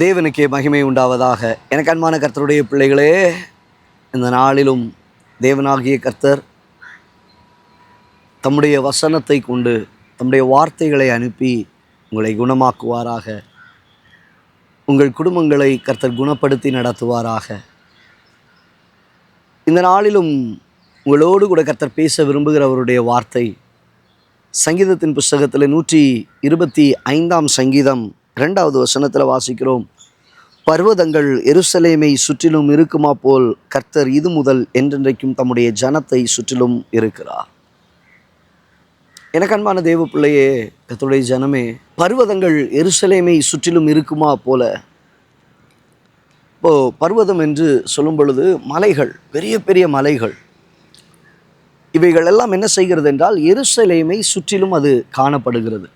தேவனுக்கே மகிமை உண்டாவதாக. எனக்கு அன்பான கர்த்தருடைய பிள்ளைகளே, இந்த நாளிலும் தேவனாகிய கர்த்தர் தம்முடைய வசனத்தை கொண்டு தம்முடைய வார்த்தைகளை அனுப்பி உங்களை குணமாக்குவாராக. உங்கள் குடும்பங்களை கர்த்தர் குணப்படுத்தி நடத்துவாராக. இந்த நாளிலும் உங்களோடு கூட கர்த்தர் பேச விரும்புகிற அவருடைய வார்த்தை சங்கீதத்தின் புஸ்தகத்தில் 125 சங்கீதம் 2வது வசனத்தில் வாசிக்கிறோம். பர்வதங்கள் எருசலேமை சுற்றிலும் இருக்குமா போல் கர்த்தர் இது முதல் என்றென்றைக்கும் தம்முடைய ஜனத்தை சுற்றிலும் இருக்கிறார். எனக்கு அன்பான தேவ பிள்ளையே, கர்த்தருடைய ஜனமே, பர்வதங்கள் எருசலேமை சுற்றிலும் இருக்குமா போல. இப்போது பர்வதம் என்று சொல்லும் பொழுது மலைகள், பெரிய பெரிய மலைகள், இவைகள் எல்லாம் என்ன செய்கிறது என்றால் எருசலேமை சுற்றிலும் அது காணப்படுகிறது.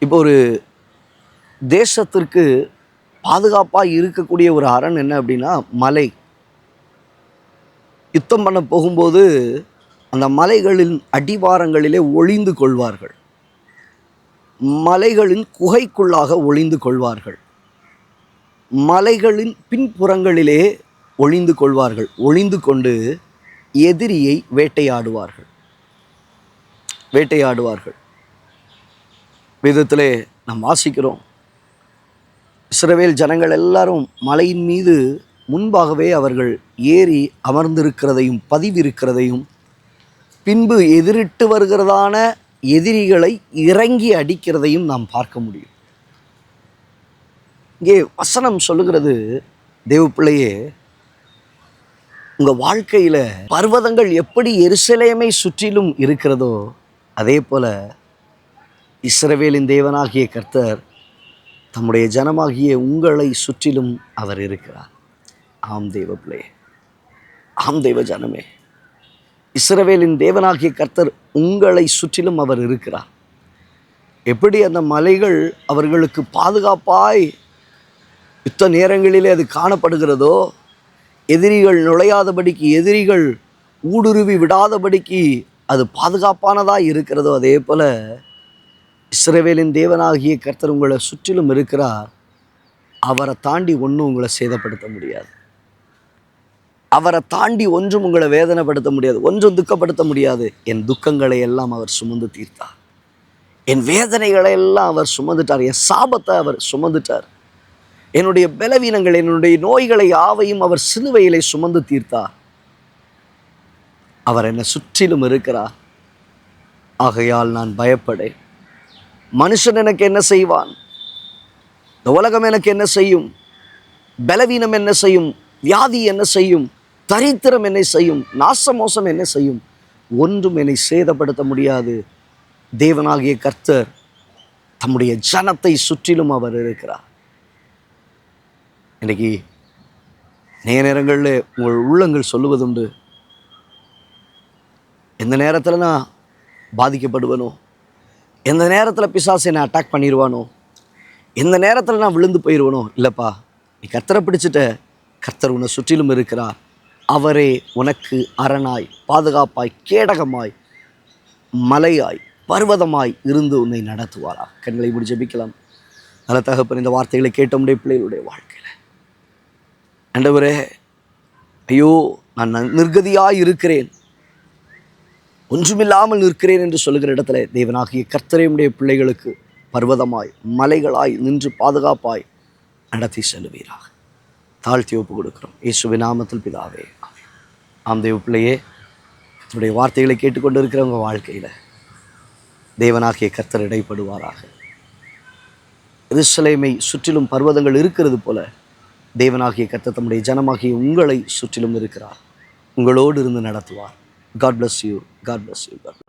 இப்போ ஒரு தேசத்திற்கு பாதுகாப்பாக இருக்கக்கூடிய ஒரு அரண் என்ன அப்படின்னா மலை. யுத்தம் பண்ண போகும்போது அந்த மலைகளின் அடிவாரங்களிலே ஒளிந்து கொள்வார்கள், மலைகளின் குகைக்குள்ளாக ஒளிந்து கொள்வார்கள், மலைகளின் பின்புறங்களிலே ஒளிந்து கொள்வார்கள். ஒளிந்து கொண்டு எதிரியை வேட்டையாடுவார்கள். வேதத்திலே நாம் வாசிக்கிறோம், இஸ்ரவேல் ஜனங்கள் எல்லாரும் மலையின் மீது முன்பாகவே அவர்கள் ஏறி அமர்ந்திருக்கிறதையும் பதிவிருக்கிறதையும், பின்பு எதிரிட்டு வருகிறதான எதிரிகளை இறங்கி அடிக்கிறதையும் நாம் பார்க்க முடியும். இங்கே வசனம் சொல்லுகிறது, தேவ பிள்ளையே, உங்கள் வாழ்க்கையில் பர்வதங்கள் எப்படி எருசலேமை சுற்றிலும் இருக்கிறதோ அதே போல் இஸ்ரவேலின் தேவனாகிய கர்த்தர் தம்முடைய ஜனமாகிய உங்களை சுற்றிலும் அவர் இருக்கிறார். ஆம் தேவ பிள்ளையே, ஆம் தேவ ஜனமே, இஸ்ரவேலின் தேவனாகிய கர்த்தர் உங்களை சுற்றிலும் அவர் இருக்கிறார். எப்படி அந்த மலைகள் அவர்களுக்கு பாதுகாப்பாய் யுத்த நேரங்களிலே அது காணப்படுகிறதோ, எதிரிகள் நுழையாதபடிக்கு, எதிரிகள் ஊடுருவி விடாதபடிக்கு அது பாதுகாப்பானதாக இருக்கிறதோ, அதே போல் இஸ்ரவேலின் தேவனாகிய கர்த்தர் உங்களை சுற்றிலும் இருக்கிறார். அவரை தாண்டி ஒன்றும் உங்களை சேதப்படுத்த முடியாது. அவரை தாண்டி ஒன்றும் உங்களை வேதனைப்படுத்த முடியாது, ஒன்றும் துக்கப்படுத்த முடியாது. என் துக்கங்களை எல்லாம் அவர் சுமந்து தீர்த்தார், என் வேதனைகளை எல்லாம் அவர் சுமந்துட்டார், என் சாபத்தை அவர் சுமந்துட்டார், என்னுடைய பலவீனங்கள், என்னுடைய நோய்களை யாவையும் அவர் சிலுவையிலே சுமந்து தீர்த்தார். அவர் என்னை சுற்றிலும் இருக்கிறார். ஆகையால் நான் பயப்படேன். மனுஷன் எனக்கு என்ன செய்வான்? இந்த உலகம் எனக்கு என்ன செய்யும்? பலவீனம் என்ன செய்யும்? வியாதி என்ன செய்யும்? தரித்திரம் என்ன செய்யும்? நாசமோசம் என்ன செய்யும்? ஒன்றும் என்னை சேதப்படுத்த முடியாது. தேவனாகிய கர்த்தர் தம்முடைய ஜனத்தை சுற்றிலும் அவர் இருக்கிறார். இன்றைக்கி நேரங்களில் உங்கள் உள்ளங்கள் சொல்லுவதுண்டு, எந்த நேரத்தில் நான் பாதிக்கப்படுவேனோ, எந்த நேரத்தில் பிசாசை நான் அட்டாக் பண்ணிடுவானோ, எந்த நேரத்தில் நான் விழுந்து போயிடுவேனோ. இல்லைப்பா, நீ கர்த்தரை பிடிச்சிட்ட, கர்த்தர் உன்னை சுற்றிலும் இருக்கிறார். அவரே உனக்கு அரணாய், பாதுகாப்பாய், கேடகமாய், மலையாய், பர்வதமாய் இருந்து உன்னை நடத்துவாரா. கண்களை மூடி ஜெபிக்கலாம். நல்ல தகப்பன், இந்த வார்த்தைகளை கேட்ட முடிய பிள்ளைகளுடைய வாழ்க்கையில், ஆண்டவரே, ஐயோ நான் நிர்கதியாய் இருக்கிறேன், ஒன்றுமில்லாமல் நிற்கிறேன் என்று சொல்லுகிற இடத்துல தேவனாகிய கர்த்தரையுடைய பிள்ளைகளுக்கு பர்வதமாய், மலைகளாய் நின்று பாதுகாப்பாய் நடத்தி செல்லுவீராக. தாழ்த்தி ஒப்பு கொடுக்கிறோம் இயேசுவின் நாமத்தில் பிதாவே. ஆம் தேவ பிள்ளையே, கர்த்தருடைய வார்த்தைகளை கேட்டுக்கொண்டு இருக்கிறவங்க வாழ்க்கையில் தேவனாகிய கர்த்தர் இடைப்படுவாராக. எருசலேமை சுற்றிலும் பர்வதங்கள் இருக்கிறது போல தேவனாகிய கர்த்தர் தம்முடைய ஜனமாகிய உங்களை சுற்றிலும் இருக்கிறார். உங்களோடு இருந்து நடத்துவார். God bless you. God bless you. God bless you.